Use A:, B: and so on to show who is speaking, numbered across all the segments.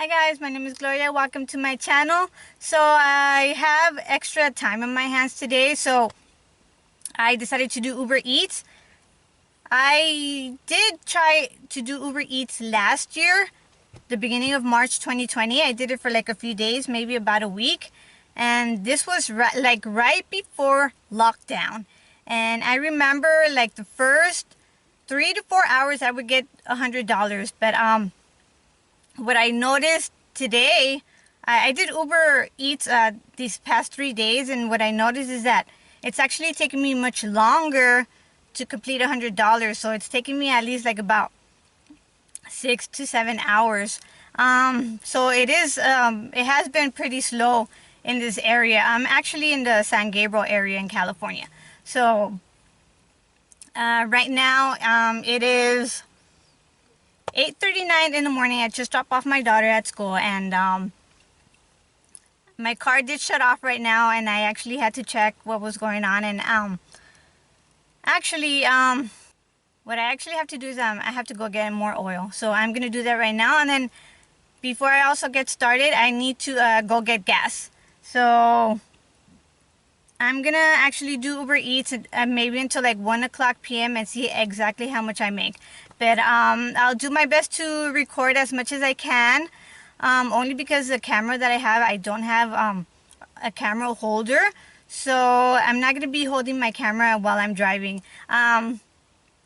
A: Hi guys, my name is Gloria. Welcome to my channel. So I have extra time on my hands today, so I decided to do Uber Eats. I did try to do Uber Eats last year, the beginning of March 2020. I did it for like a few days, maybe about a week. And this was right before lockdown. And I remember like the first 3 to 4 hours I would get $100. But what I noticed today, I did Uber Eats these past 3 days, and what I noticed is that it's actually taking me much longer to complete $100. So it's taking me at least like about 6 to 7 hours. So it has been pretty slow in this area. I'm actually in the San Gabriel area in California. So right now it is 8:39 in the morning. I just dropped off my daughter at school, and my car did shut off right now, and I actually had to check what was going on. And what I actually have to do is I have to go get more oil. So I'm gonna do that right now, and then before I also get started, I need to go get gas. So I'm gonna actually do Uber Eats maybe until like 1 o'clock p.m. and see exactly how much I make. But I'll do my best to record as much as I can, only because the camera that I have, I don't have a camera holder. So I'm not gonna be holding my camera while I'm driving. And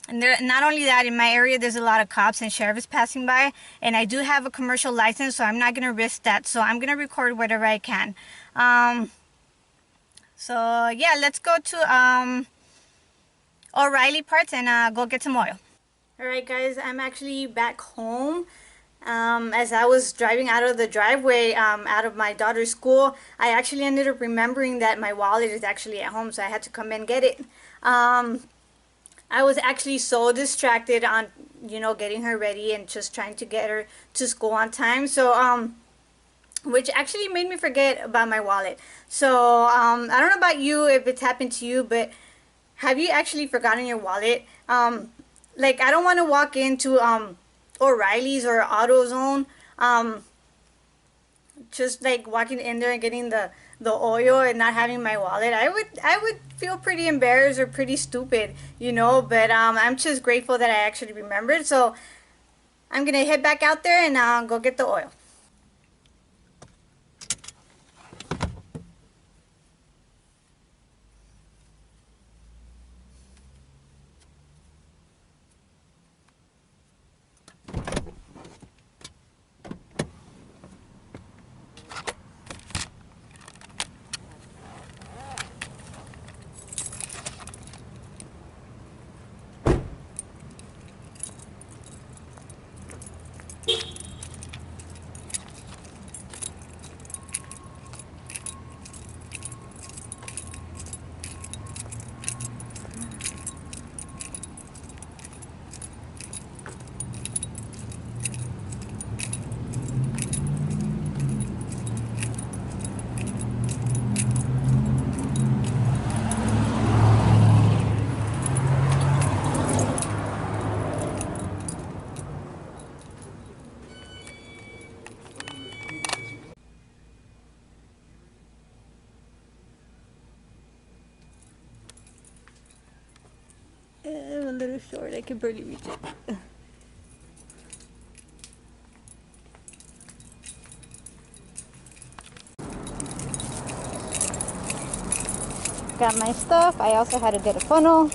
A: not only that, in my area there's a lot of cops and sheriffs passing by, and I do have a commercial license, so I'm not gonna risk that. So I'm gonna record whatever I can. So yeah, let's go to O'Reilly Parts and go get some oil. Alright guys, I'm actually back home. As I was driving out of the driveway out of my daughter's school, I actually ended up remembering that my wallet is actually at home, so I had to come and get it. I was actually so distracted on, getting her ready and just trying to get her to school on time. So, which actually made me forget about my wallet. So, I don't know about you, if it's happened to you, but have you actually forgotten your wallet? Like, I don't want to walk into O'Reilly's or AutoZone, just like walking in there and getting the oil and not having my wallet. I would feel pretty embarrassed or pretty stupid, but I'm just grateful that I actually remembered. So I'm gonna head back out there and go get the oil. I'm a little short, I can barely reach it. Got my stuff. I also had to get a funnel.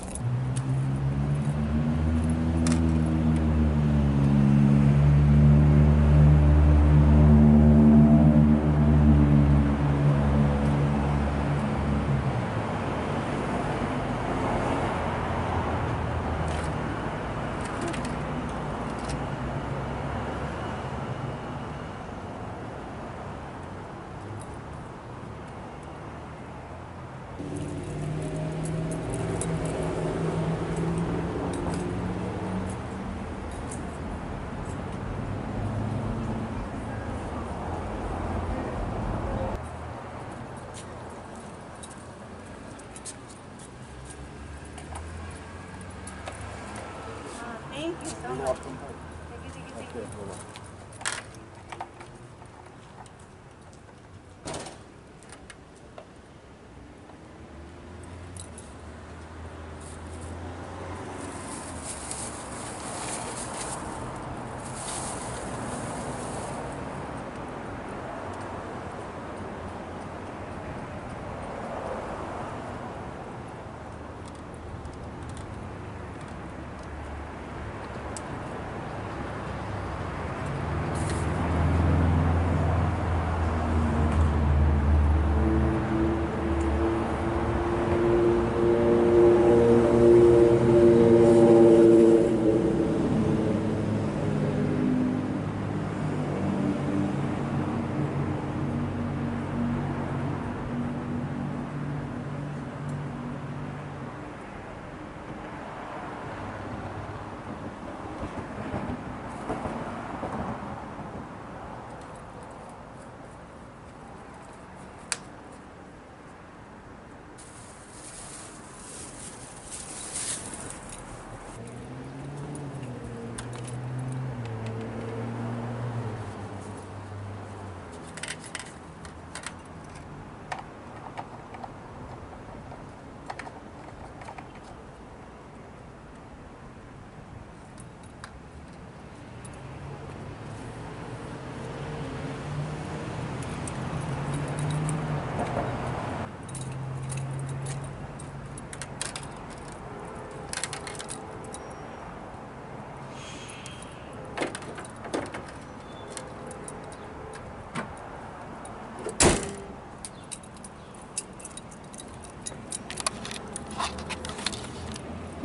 A: Thank you so much.
B: Welcome.
A: Thank you.
B: Okay, hold on.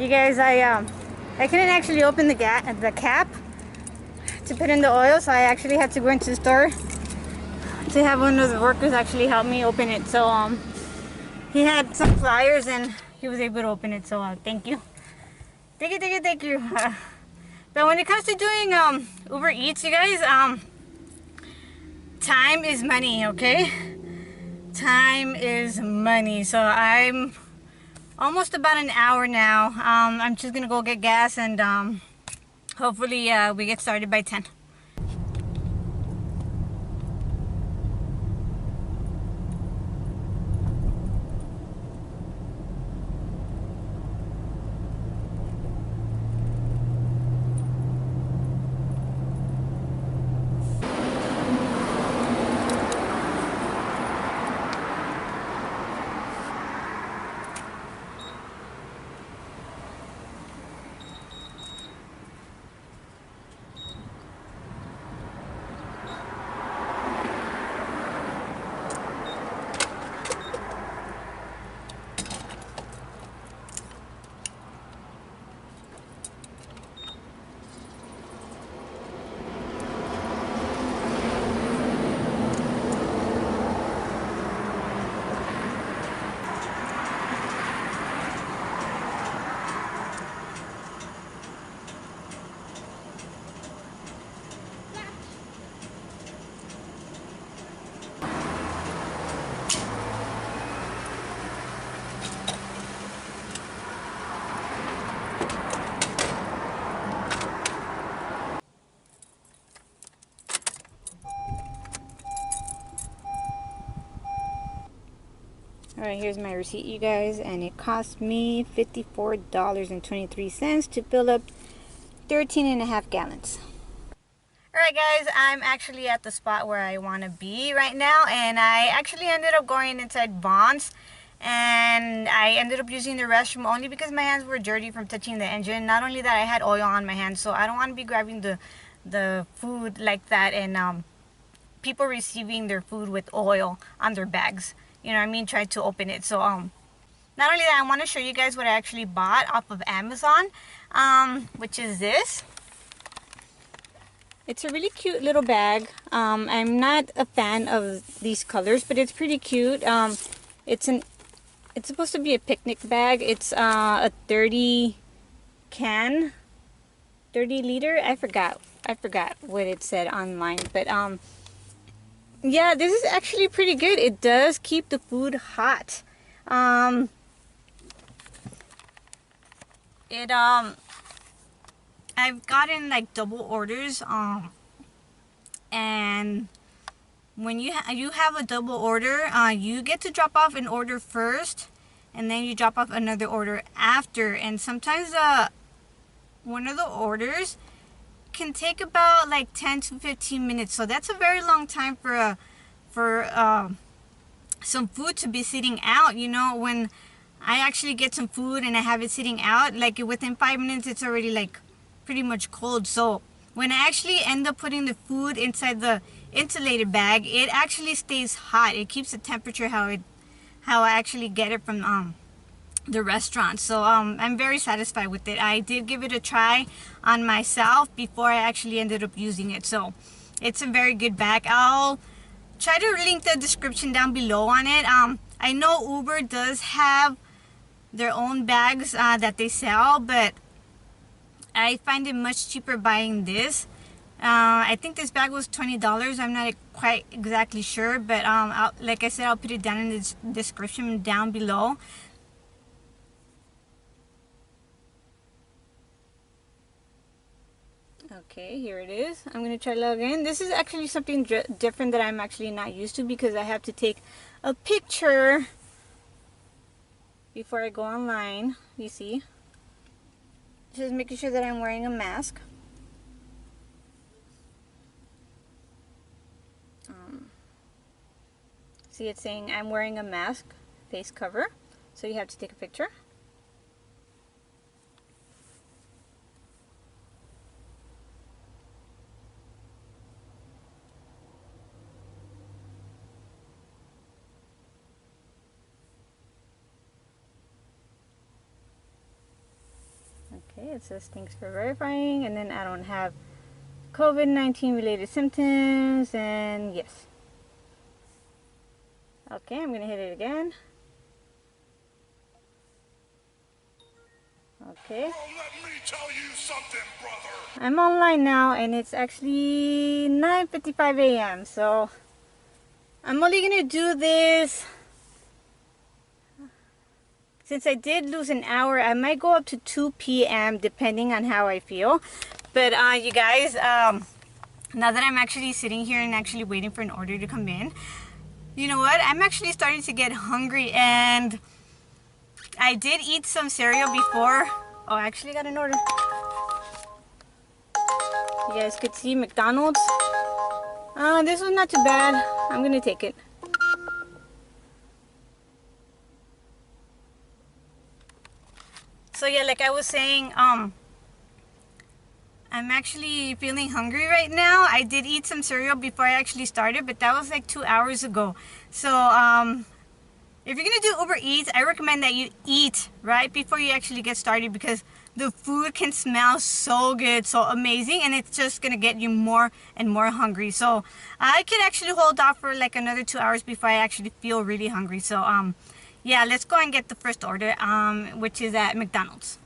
A: You guys, I couldn't actually open the cap to put in the oil, so I actually had to go into the store to have one of the workers actually help me open it. So he had some pliers and he was able to open it. So thank you, thank you. But when it comes to doing Uber Eats, you guys, time is money, okay? Time is money. So I'm almost about an hour now. I'm just gonna go get gas and hopefully we get started by 10. Alright, here's my receipt, you guys, and it cost me $54.23 to fill up 13.5 gallons. Alright guys, I'm actually at the spot where I want to be right now, and I actually ended up going inside Vons, and I ended up using the restroom only because my hands were dirty from touching the engine. Not only that, I had oil on my hands, so I don't want to be grabbing the food like that and people receiving their food with oil on their bags. You know what I mean? Try to open it. So not only that, I want to show you guys what I actually bought off of Amazon, which is this. It's a really cute little bag. I'm not a fan of these colors, but it's pretty cute. It's supposed to be a picnic bag. It's a 30 liter. I forgot what it said online, but yeah, this is actually pretty good. It does keep the food hot. I've gotten like double orders, and when you have a double order, you get to drop off an order first, and then you drop off another order after. And sometimes one of the orders can take about like 10 to 15 minutes. So that's a very long time for some food to be sitting out. You know, when I actually get some food and I have it sitting out, like within 5 minutes it's already like pretty much cold. So when I actually end up putting the food inside the insulated bag, it actually stays hot. It keeps the temperature how I actually get it from the restaurant. So I'm very satisfied with it. I did give it a try on myself before I actually ended up using it. So it's a very good bag. I'll try to link the description down below on it. I know Uber does have their own bags that they sell, but I find it much cheaper buying this. I think this bag was $20. I'm not quite exactly sure, but like I said, I'll put it down in the description down below. Okay, here it is. I'm going to try to log in. This is actually something different that I'm actually not used to, because I have to take a picture before I go online. You see? Just making sure that I'm wearing a mask. See, it's saying I'm wearing a mask, face cover. So you have to take a picture. it says thanks for verifying, and then I don't have COVID-19 related symptoms, and yes. Okay, I'm gonna hit it again. Okay.
B: Well, let me tell you something, brother.
A: I'm online now, and it's actually 9:55 a.m. So I'm only gonna do this. Since I did lose an hour, I might go up to 2 p.m. depending on how I feel. But you guys, now that I'm actually sitting here and actually waiting for an order to come in, you know what? I'm actually starting to get hungry, and I did eat some cereal before. Oh, I actually got an order. You guys could see McDonald's. This one's not too bad. I'm gonna take it. So yeah, like I was saying, I'm actually feeling hungry right now. I did eat some cereal before I actually started, but that was like 2 hours ago. So if you're gonna do Uber Eats, I recommend that you eat right before you actually get started, because the food can smell so good, so amazing, and it's just gonna get you more and more hungry. So I could actually hold off for like another 2 hours before I actually feel really hungry. So yeah, let's go and get the first order, which is at McDonald's.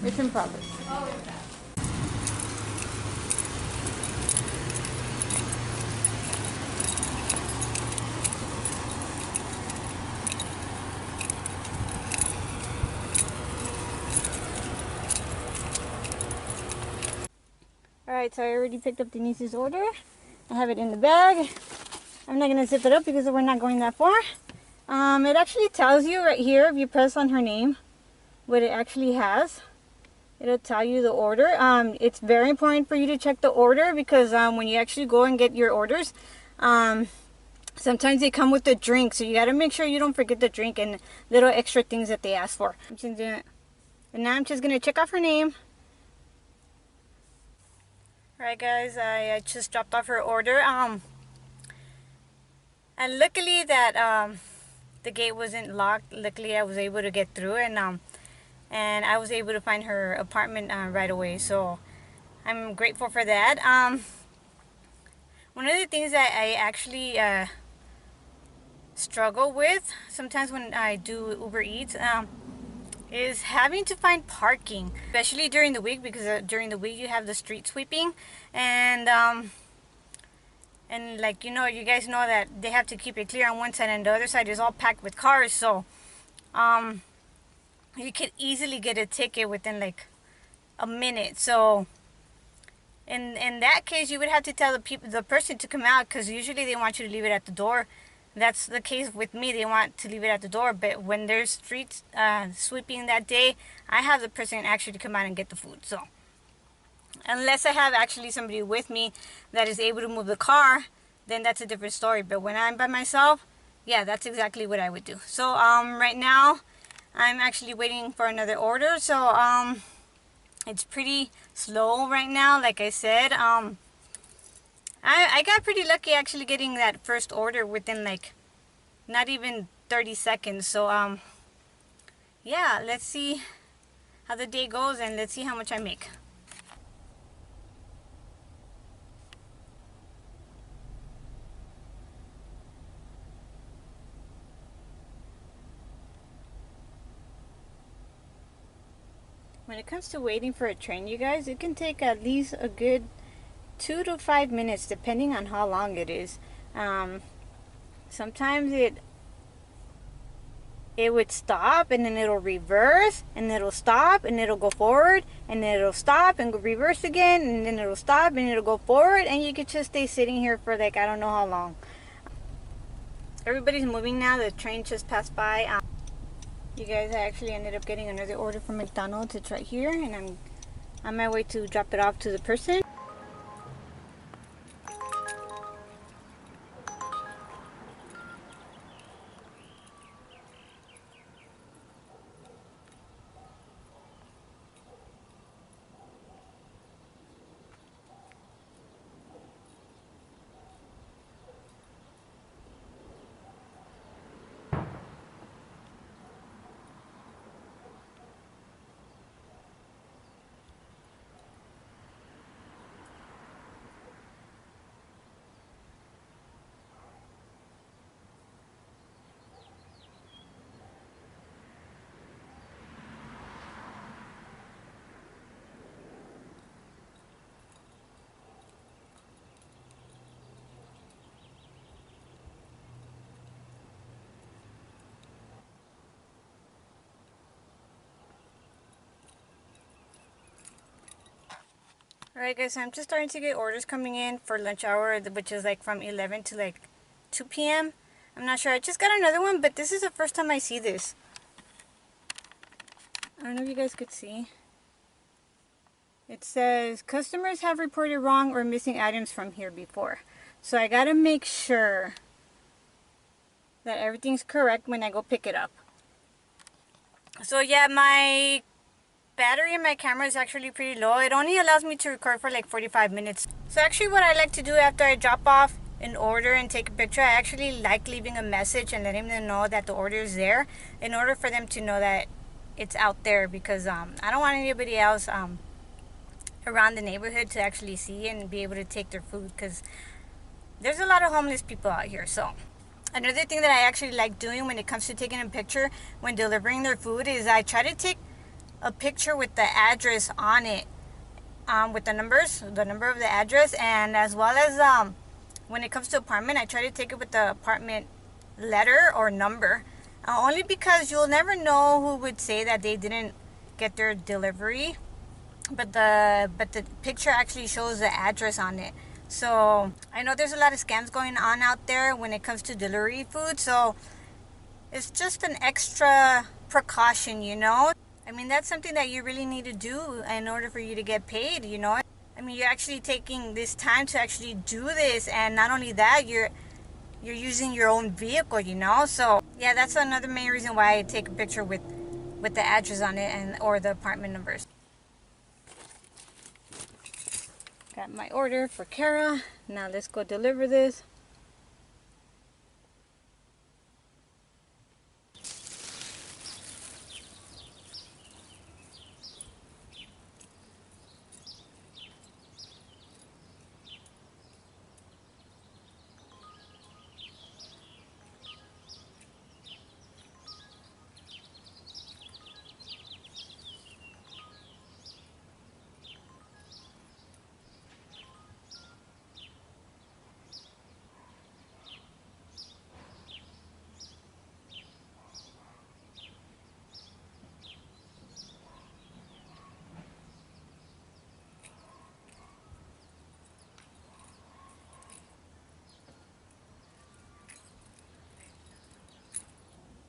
A: It's in progress. Alright, so I already picked up Denise's order. I have it in the bag. I'm not going to zip it up because we're not going that far. It actually tells you right here, if you press on her name, what it actually has. It'll tell you the order. It's very important for you to check the order, because when you actually go and get your orders, sometimes they come with the drink. So you got to make sure you don't forget the drink and little extra things that they ask for. And now I'm just going to check off her name. Alright guys, I just dropped off her order. And luckily that the gate wasn't locked. Luckily I was able to get through, and I was able to find her apartment right away. So I'm grateful for that. One of the things that I actually struggle with sometimes when I do Uber Eats is having to find parking, especially during the week, because during the week you have the street sweeping, and like, you know, you guys know that they have to keep it clear on one side, and the other side is all packed with cars. So you could easily get a ticket within like a minute. So in that case, you would have to tell the person to come out, because usually they want you to leave it at the door. That's the case with me. They want to leave it at the door, but when there's streets sweeping that day, I have the person actually come out and get the food. So unless I have actually somebody with me that is able to move the car, then that's a different story. But when I'm by myself, yeah, that's exactly what I would do. So right now I'm actually waiting for another order. So it's pretty slow right now. Like I said, I got pretty lucky actually getting that first order within like not even 30 seconds. So yeah, let's see how the day goes, and let's see how much I make. When it comes to waiting for a train, you guys, it can take at least a good 2 to 5 minutes depending on how long it is. Sometimes it would stop and then it'll reverse and it'll stop and it'll go forward and then it'll stop and go reverse again and then it'll stop and it'll go forward, and you could just stay sitting here for like I don't know how long. Everybody's moving now. The train just passed by. You guys, I actually ended up getting another order from McDonald's. It's right here, and I'm on my way to drop it off to the person. Alright guys, so I'm just starting to get orders coming in for lunch hour, which is like from 11 to like 2 p.m. I'm not sure. I just got another one, but this is the first time I see this. I don't know if you guys could see. It says, customers have reported wrong or missing items from here before. So I gotta make sure that everything's correct when I go pick it up. So yeah, my battery in my camera is actually pretty low. It only allows me to record for like 45 minutes. So actually what I like to do after I drop off an order and take a picture, I actually like leaving a message and letting them know that the order is there, in order for them to know that it's out there, because I don't want anybody else around the neighborhood to actually see and be able to take their food, because there's a lot of homeless people out here. So another thing that I actually like doing when it comes to taking a picture when delivering their food is I try to take a picture with the address on it, with the number of the address, and as well as when it comes to apartment, I try to take it with the apartment letter or number, only because you'll never know who would say that they didn't get their delivery, but the picture actually shows the address on it. So I know there's a lot of scams going on out there when it comes to delivery food, so it's just an extra precaution, you know. I mean, that's something that you really need to do in order for you to get paid, you know. I mean, you're actually taking this time to actually do this, and not only that, you're using your own vehicle, you know. So yeah, that's another main reason why I take a picture with the address on it and or the apartment numbers. Got my order for Kara. Now let's go deliver this.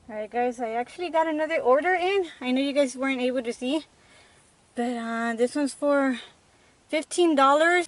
A: Alright guys, I actually got another order in. I know you guys weren't able to see, but this one's for $15.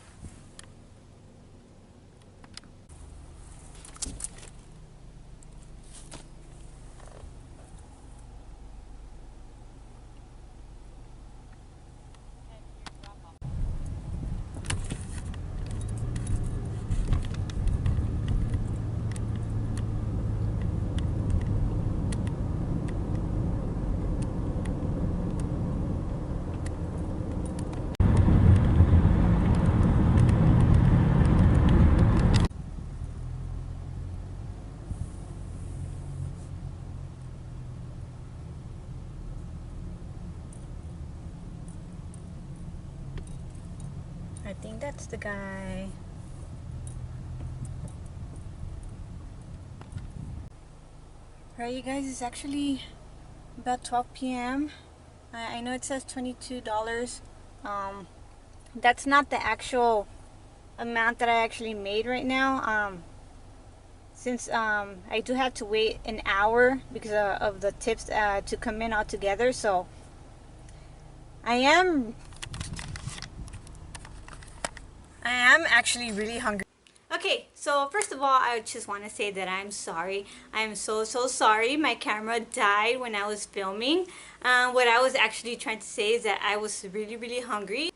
A: think that's the guy. Alright, you guys, it's actually about 12 p.m. I know it says $22. That's not the actual amount that I actually made right now. Since I do have to wait an hour because of the tips to come in all together, so I am actually really hungry. Okay, so first of all, I just want to say that I'm sorry. I'm so sorry. My camera died when I was filming. What I was actually trying to say is that I was really hungry.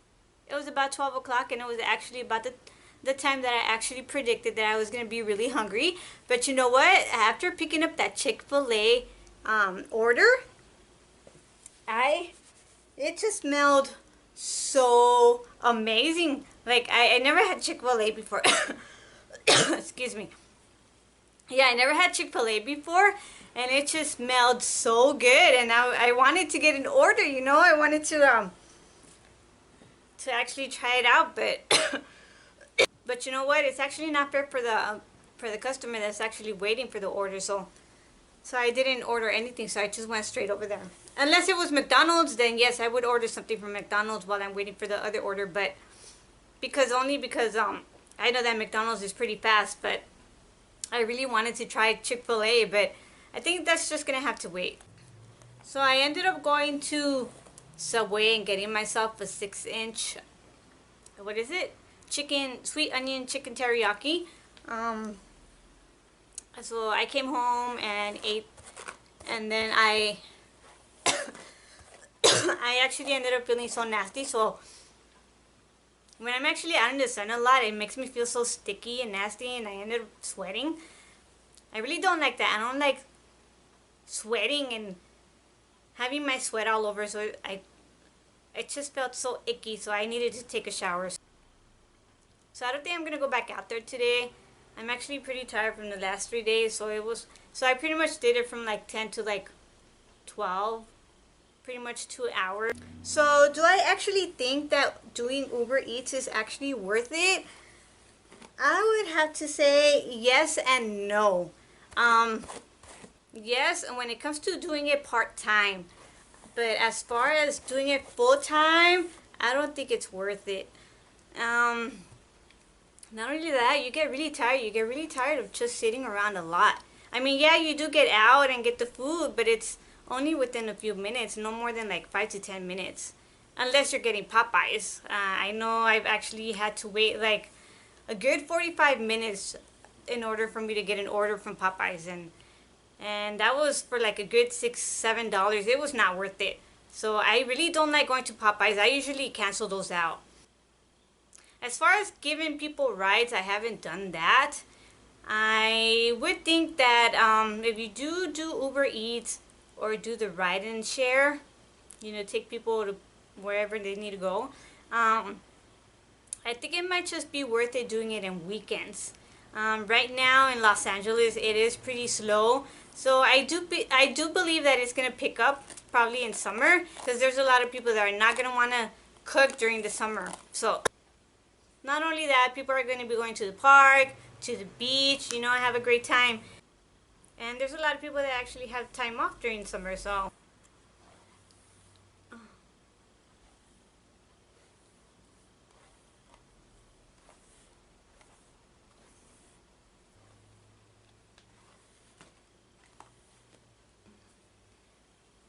A: It was about 12 o'clock, and it was actually about the time that I actually predicted that I was going to be really hungry. But you know what? After picking up that Chick-fil-A order, it just smelled so amazing. Like, I never had Chick-fil-A before. Excuse me. Yeah, I never had Chick-fil-A before, and it just smelled so good, and I wanted to get an order, you know. I wanted to actually try it out, but but you know what? It's actually not fair for the customer that's actually waiting for the order, so I didn't order anything, so I just went straight over there. Unless it was McDonald's, then yes, I would order something from McDonald's while I'm waiting for the other order, but because I know that McDonald's is pretty fast, but I really wanted to try Chick-fil-A, but I think that's just gonna have to wait. So I ended up going to Subway and getting myself a 6-inch, what is it? Sweet onion chicken teriyaki. So I came home and ate, and then I actually ended up feeling so nasty. So when I'm actually out in the sun a lot, it makes me feel so sticky and nasty, and I ended up sweating. I really don't like that. I don't like sweating and having my sweat all over, so it just felt so icky, so I needed to take a shower. So I don't think I'm gonna go back out there today. I'm actually pretty tired from the last 3 days, so I pretty much did it from like 10 to like 12, pretty much 2 hours. So do I actually think that doing Uber Eats is actually worth it? I would have to say yes and no. Yes, and when it comes to doing it part-time, but as far as doing it full-time, I don't think it's worth it. Not only that, you get really tired. You get really tired of just sitting around a lot. I mean, yeah, you do get out and get the food, but it's only within a few minutes, no more than like 5 to 10 minutes. Unless you're getting Popeyes. I know I've actually had to wait like a good 45 minutes in order for me to get an order from Popeyes, and that was for like a good $6-7. It was not worth it. So I really don't like going to Popeyes. I usually cancel those out. As far as giving people rides, I haven't done that. I would think that if you do Uber Eats or do the ride and share, you know, take people to wherever they need to go, I think it might just be worth it doing it in weekends. Right now in Los Angeles, it is pretty slow. So I do believe that it's going to pick up probably in summer, because there's a lot of people that are not going to want to cook during the summer. So not only that, people are going to be going to the park, to the beach, you know, have a great time. And there's a lot of people that actually have time off during summer, so.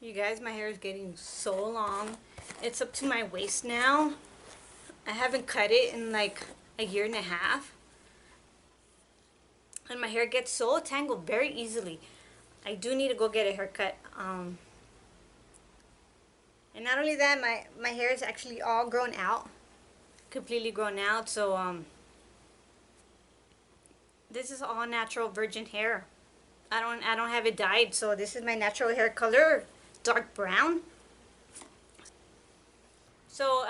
A: You guys, my hair is getting so long. It's up to my waist now. I haven't cut it in like a year and a half. And my hair gets so tangled very easily. I do need to go get a haircut. And not only that, my hair is actually all grown out. Completely grown out. So this is all natural virgin hair. I don't have it dyed, so this is my natural hair color, dark brown. So,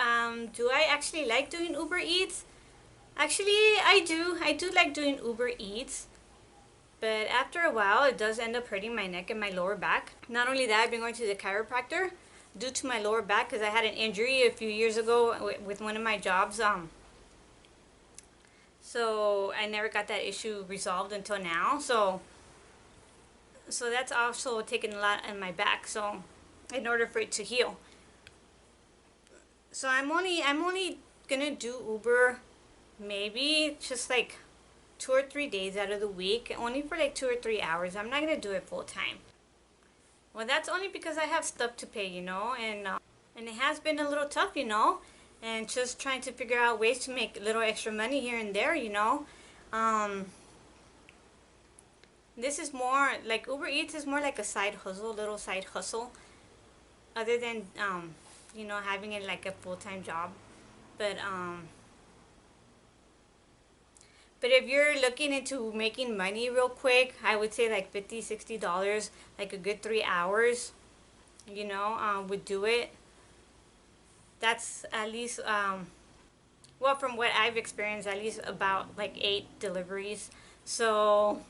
A: do I actually like doing Uber Eats? Actually, I do. I do like doing Uber Eats. But after a while, it does end up hurting my neck and my lower back. Not only that, I've been going to the chiropractor due to my lower back, because I had an injury a few years ago with one of my jobs. So I never got that issue resolved until now. So that's also taken a lot on my back. So in order for it to heal. So I'm only gonna do Uber maybe just like 2 or 3 days out of the week, only for like 2 or 3 hours. I'm not gonna do it full time. Well, that's only because I have stuff to pay, and it has been a little tough, and just trying to figure out ways to make a little extra money here and there, Um, this is more like Uber Eats is more like a side hustle, little side hustle, other than having it like a full-time job. But but if you're looking into making money real quick, I would say like $50, $60, like a good 3 hours, would do it. That's at least, well, from what I've experienced, at least about like 8 deliveries. So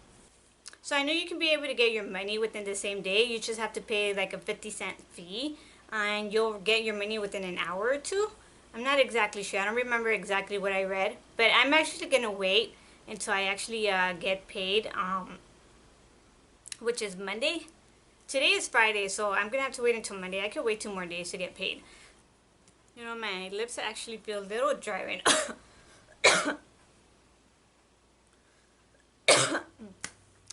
A: I know you can be able to get your money within the same day. You just have to pay like a 50-cent fee, and you'll get your money within an hour or two. I'm not exactly sure. I don't remember exactly what I read, but I'm actually gonna wait until I actually get paid, which is Monday. Today is Friday, so I'm gonna have to wait until Monday. I could wait 2 more days to get paid. My lips actually feel a little dry right now.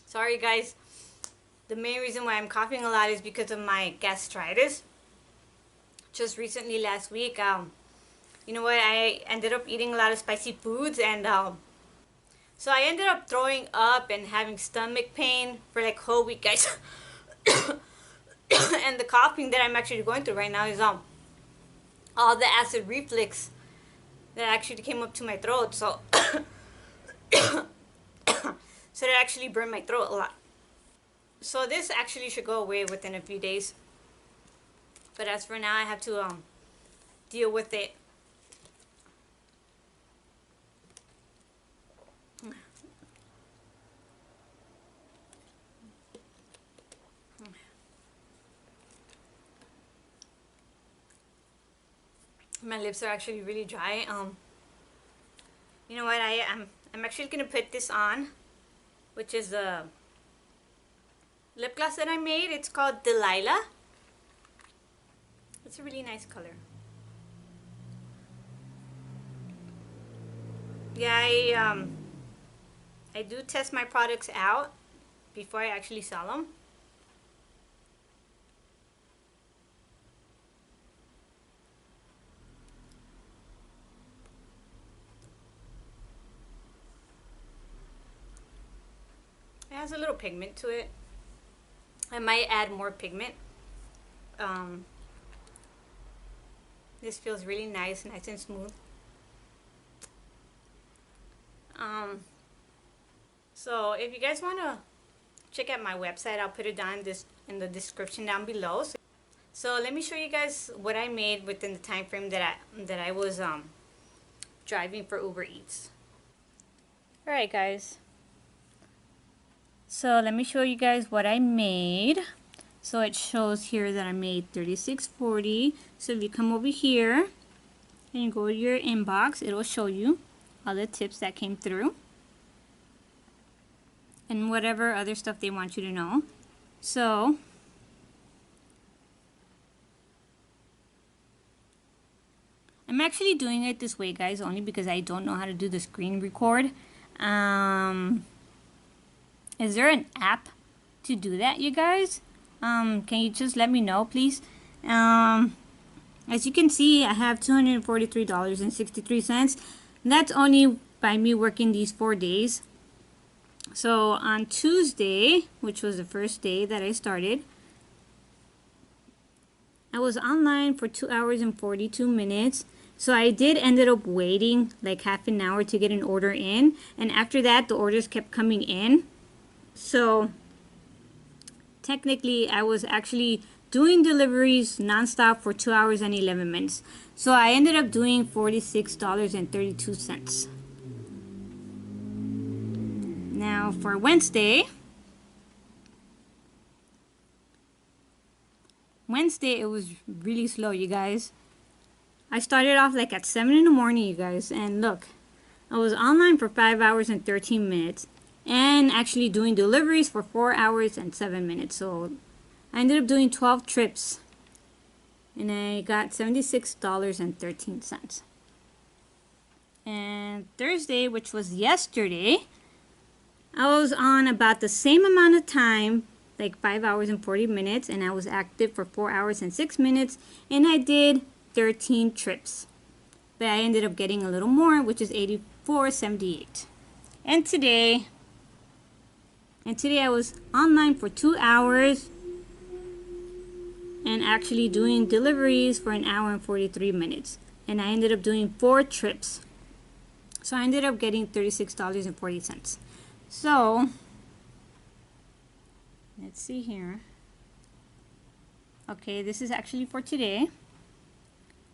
A: Sorry guys. The main reason why I'm coughing a lot is because of my gastritis. Just recently last week, you know what, I ended up eating a lot of spicy foods, and so I ended up throwing up and having stomach pain for like a whole week, guys. And the coughing that I'm actually going through right now is all the acid reflux that actually came up to my throat. So so that actually burned my throat a lot. So this actually should go away within a few days. But as for now, I have to deal with it. My lips are actually really dry. You know what? I'm actually gonna put this on, which is the lip gloss that I made. It's called Delilah. It's a really nice color. Yeah, I do test my products out before I actually sell them. It has a little pigment to it. I might add more pigment. This feels really nice and smooth. So if you guys want to check out my website, I'll put it down in the description down below. So let me show you guys what I made within the time frame that I was driving for Uber Eats. Alright guys, so let me show you guys what I made. So it shows here that I made $36.40. So if you come over here and you go to your inbox, it'll show you all the tips that came through and whatever other stuff they want you to know. So I'm actually doing it this way, guys, only because I don't know how to do the screen record. Is there an app to do that, you guys? Can you just let me know, please? As you can see, I have $243.63. That's only by me working these 4 days. So on Tuesday, which was the first day that I started, I was online for 2 hours and 42 minutes. So I did ended up waiting like half an hour to get an order in. And after that, the orders kept coming in. So technically, I was actually doing deliveries nonstop for 2 hours and 11 minutes. So I ended up doing $46.32. Now for Wednesday, it was really slow, you guys. I started off like at 7 in the morning, you guys, and look, I was online for 5 hours and 13 minutes and actually doing deliveries for 4 hours and 7 minutes. So I ended up doing 12 trips and I got $76.13. And Thursday, which was yesterday, I was on about the same amount of time, like 5 hours and 40 minutes, and I was active for 4 hours and 6 minutes, and I did 13 trips. But I ended up getting a little more, which is $84.78. And today I was online for 2 hours and actually doing deliveries for 1 hour and 43 minutes. And I ended up doing 4 trips. So I ended up getting $36.40. So, let's see here. Okay, this is actually for today.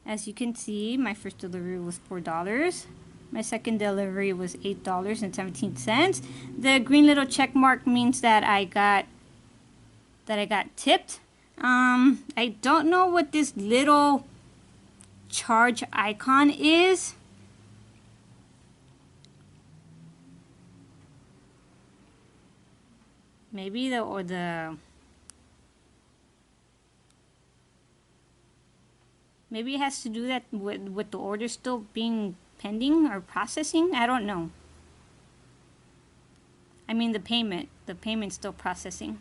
A: As you can see, my first delivery was $4. My second delivery was $8.17. The green little check mark means that I got tipped. I don't know what this little charge icon is. Maybe maybe it has to do that with the order still being pending or processing. I don't know. I mean the payment's still processing.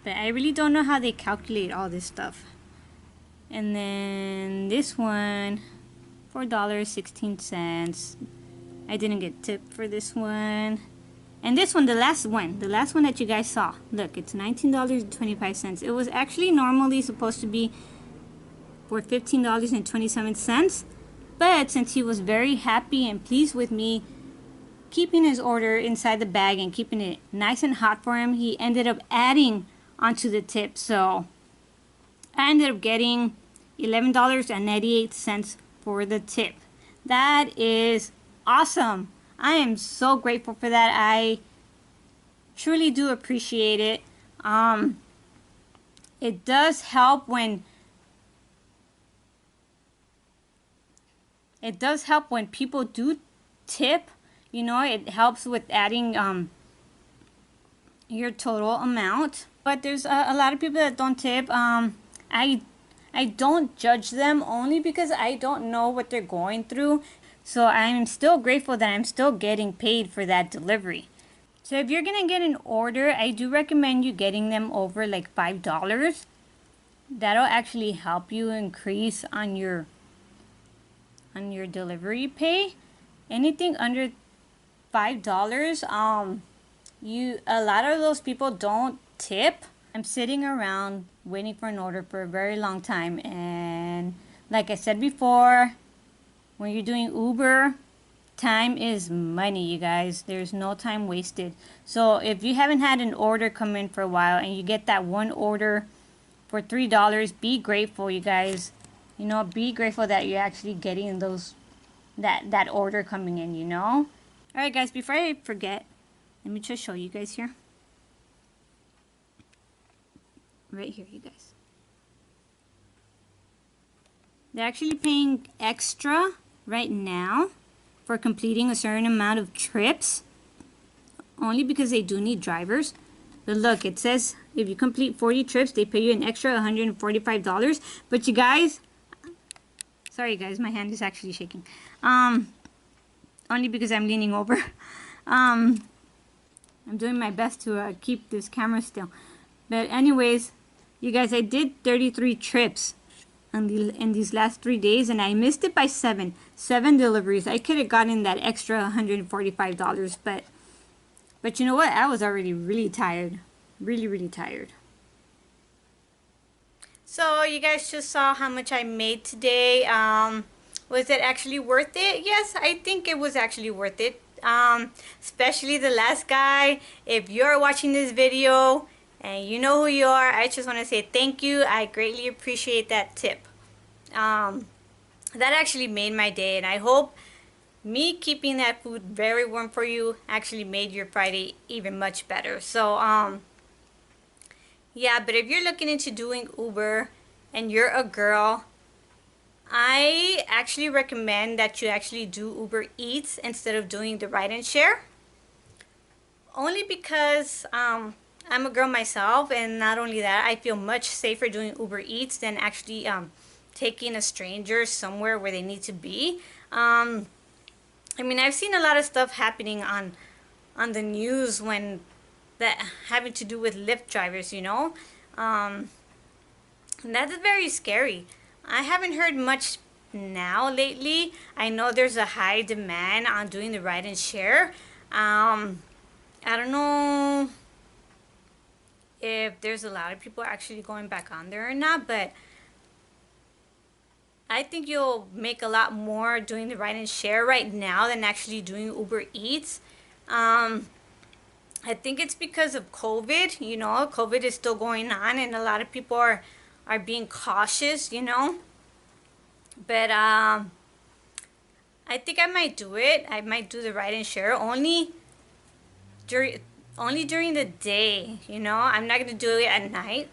A: But I really don't know how they calculate all this stuff. And then this one, $4.16. I didn't get tipped for this one. And this one, the last one that you guys saw. Look, it's $19.25. It was actually normally supposed to be for $15.27. But since he was very happy and pleased with me keeping his order inside the bag and keeping it nice and hot for him, he ended up adding onto the tip. So I ended up getting $11.98 for the tip. That is awesome. I am so grateful for that. I truly do appreciate it. It does help when people do tip. You know, it helps with adding your total amount. But there's a lot of people that don't tip. I don't judge them only because I don't know what they're going through. So I'm still grateful that I'm still getting paid for that delivery. So if you're gonna get an order, I do recommend you getting them over like $5. That'll actually help you increase on your delivery pay. Anything under $5, a lot of those people don't tip. I'm sitting around waiting for an order for a very long time, and like I said before, when you're doing Uber, time is money, you guys. There's no time wasted. So if you haven't had an order come in for a while and you get that one order for $3, be grateful, you guys. You know, be grateful that you're actually getting that order coming in, you know. Alright guys, before I forget, let me just show you guys here. Right here, you guys. They're actually paying extra right now for completing a certain amount of trips, only because they do need drivers. But look, it says if you complete 40 trips, they pay you an extra $145. But you guys, sorry guys, my hand is actually shaking. Only because I'm leaning over. I'm doing my best to keep this camera still. But anyways, you guys, I did 33 trips in these last 3 days, and I missed it by 7 deliveries. I could have gotten that extra $145, but you know what? I was already really tired, really tired. So you guys just saw how much I made today. Was it actually worth it? Yes, I think it was actually worth it. Especially the last guy. If you're watching this video and you know who you are, I just want to say thank you. I greatly appreciate that tip. That actually made my day, and I hope me keeping that food very warm for you actually made your Friday even much better. So yeah, but if you're looking into doing Uber and you're a girl, I actually recommend that you actually do Uber Eats instead of doing the ride and share. Only because I'm a girl myself, and not only that, I feel much safer doing Uber Eats than actually taking a stranger somewhere where they need to be. I mean, I've seen a lot of stuff happening on the news when that having to do with Lyft drivers, you know. That is very scary. I haven't heard much now lately. I know there's a high demand on doing the ride and share. I don't know if there's a lot of people actually going back on there or not, but I think you'll make a lot more doing the ride and share right now than actually doing Uber Eats. I think it's because of COVID. You know, COVID is still going on, and a lot of people are being cautious. You know, but I think I might do it. I might do the ride and share only during the day. You know, I'm not gonna do it at night.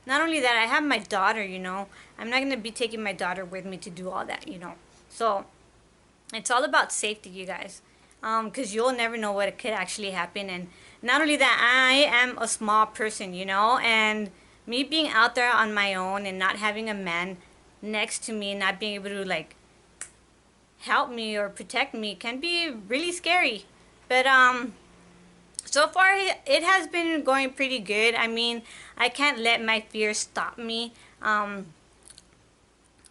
A: Not only that, I have my daughter. You know, I'm not gonna be taking my daughter with me to do all that. You know, so it's all about safety, you guys. Because you'll never know what could actually happen. And not only that, I am a small person, you know, and me being out there on my own and not having a man next to me, not being able to like help me or protect me can be really scary. But so far it has been going pretty good. I mean, I can't let my fears stop me. I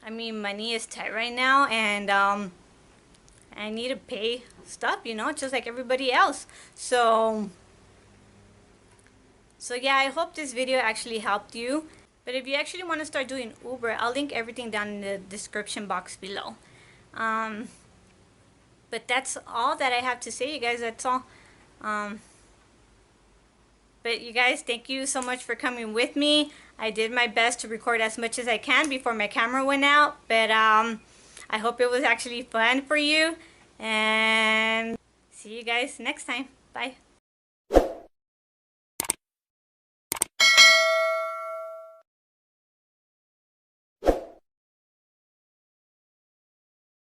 A: mean, money is tight right now, and I need to pay stuff, you know, just like everybody else. So yeah, I hope this video actually helped you. But if you actually want to start doing Uber, I'll link everything down in the description box below. But that's all that I have to say, you guys. That's all. But you guys, thank you so much for coming with me. I did my best to record as much as I can before my camera went out. But I hope it was actually fun for you. And see you guys next time. Bye.